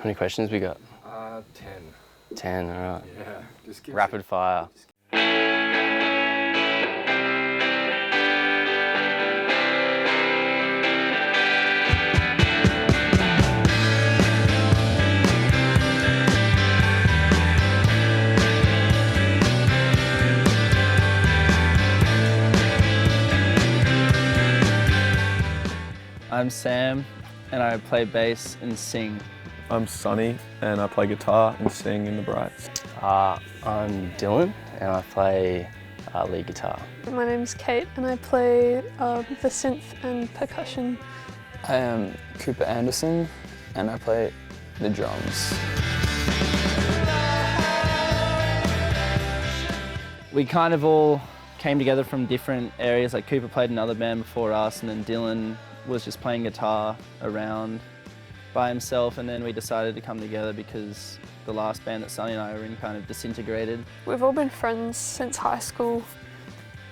How many questions we got? 10. 10, all right. Yeah. Just Rapid fire. I'm Sam, and I play bass and sing. I'm Sonny, and I play guitar and sing in the Brights. I'm Dylan, and I play lead guitar. My name's Kate, and I play the synth and percussion. I am Cooper Anderson, and I play the drums. We kind of all came together from different areas. Like Cooper played another band before us, and then Dylan was just playing guitar around by himself, and then we decided to come together because the last band that Sonny and I were in kind of disintegrated. We've all been friends since high school,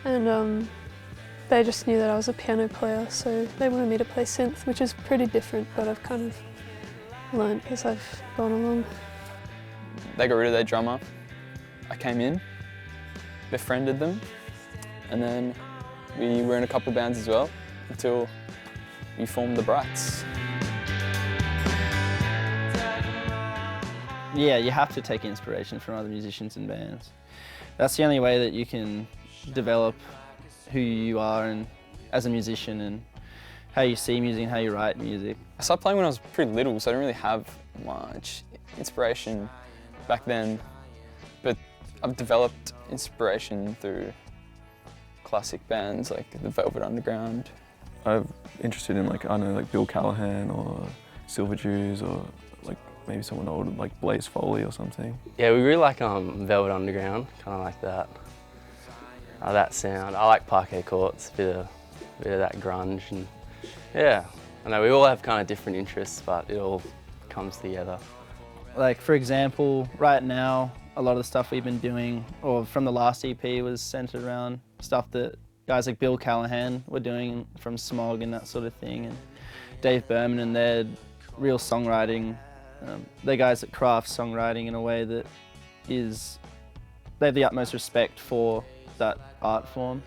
and they just knew that I was a piano player, so they wanted me to play synth, which is pretty different, but I've kind of learnt as I've gone along. They got rid of their drummer. I came in, befriended them, and then we were in a couple bands as well until we formed the Brights. Yeah, you have to take inspiration from other musicians and bands. That's the only way that you can develop who you are and as a musician, and how you see music and how you write music. I started playing when I was pretty little, so I didn't really have much inspiration back then, but I've developed inspiration through classic bands like the Velvet Underground. I'm interested in like Bill Callahan or Silver Jews, or like maybe someone old like Blaze Foley or something. Yeah, we really like Velvet Underground, kind of like that. That sound. I like Parquet Courts, a bit of that grunge, and yeah. I know we all have kind of different interests, but it all comes together. Like for example, right now, a lot of the stuff we've been doing, or from the last EP, was centered around stuff that guys like Bill Callahan were doing from Smog and that sort of thing, and Dave Berman and their real songwriting. They're guys that craft songwriting in a way that is, they have the utmost respect for that art form.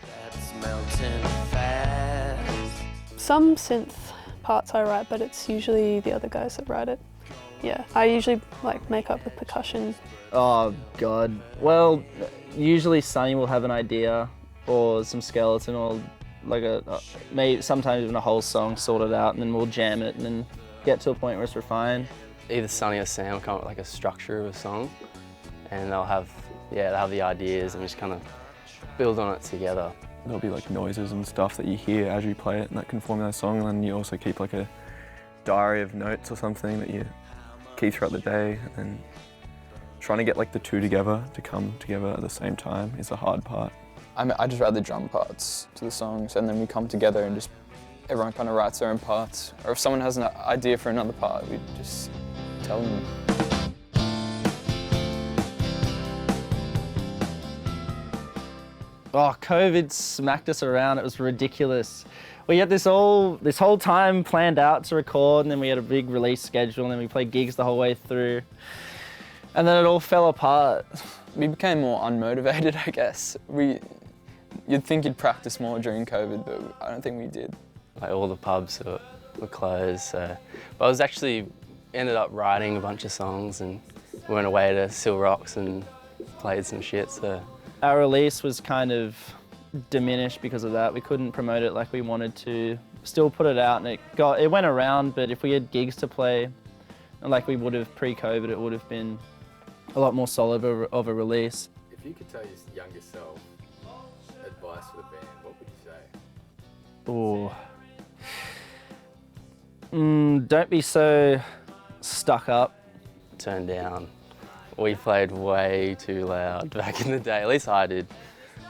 Some synth parts I write, but it's usually the other guys that write it. Yeah, I usually like make up the percussion. Oh God. Well, usually Sonny will have an idea or some skeleton, or like maybe sometimes even a whole song sorted out, and then we'll jam it and then get to a point where it's refined. Either Sonny or Sam will come up with like a structure of a song, and they'll have the ideas, and we just kind of build on it together. There'll be like noises and stuff that you hear as you play it, and that can form that song. And then you also keep like a diary of notes or something that you keep throughout the day, and then trying to get like the two together to come together at the same time is the hard part. I just write the drum parts to the songs, and then we come together and just everyone kind of writes their own parts. Or if someone has an idea for another part, we just tell them. Oh, COVID smacked us around. It was ridiculous. We had this whole time planned out to record, and then we had a big release schedule, and then we played gigs the whole way through. And then it all fell apart. We became more unmotivated, I guess. You'd think you'd practice more during COVID, but I don't think we did. Like all the pubs were closed, so. But I was actually ended up writing a bunch of songs, and we went away to Sil Rocks and played some shit, so. Our release was kind of diminished because of that. We couldn't promote it like we wanted to. Still put it out, and it went around, but if we had gigs to play, like we would have pre-COVID, it would have been a lot more solid of a release. If you could tell your younger self advice for the band, what would you say? Don't be so stuck up. Turned down. We played way too loud back in the day, at least I did.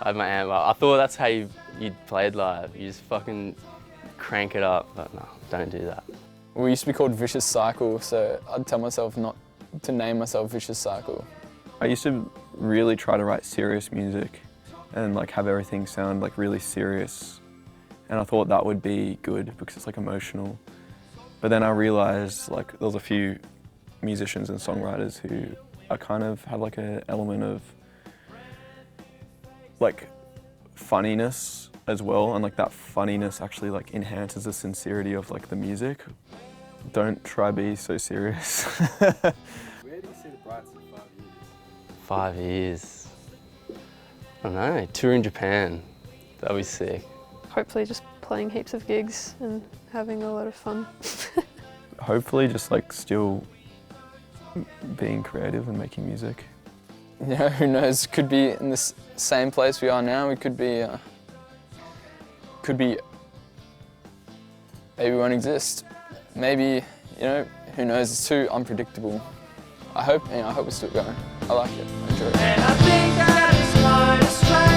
I had my amp up. I thought that's how you played live. You just fucking crank it up, but no, don't do that. We used to be called Vicious Cycle, so I'd tell myself not to name myself Vicious Cycle. I used to really try to write serious music and like have everything sound like really serious, and I thought that would be good because it's like emotional. But then I realized like there was a few musicians and songwriters who are kind of have like an element of like funniness as well, and like that funniness actually like enhances the sincerity of like the music. Don't try be so serious. Where do you see the Brights in 5 years? 5 years. I don't know, tour in Japan. That'd be sick. Hopefully just playing heaps of gigs and having a lot of fun. Hopefully just like still being creative and making music. You know, who knows? Could be in the same place we are now. We could be. Maybe we won't exist. Maybe, you know, who knows? It's too unpredictable. I hope we're still going. I like it. I enjoy it. And I think that it's hard to try.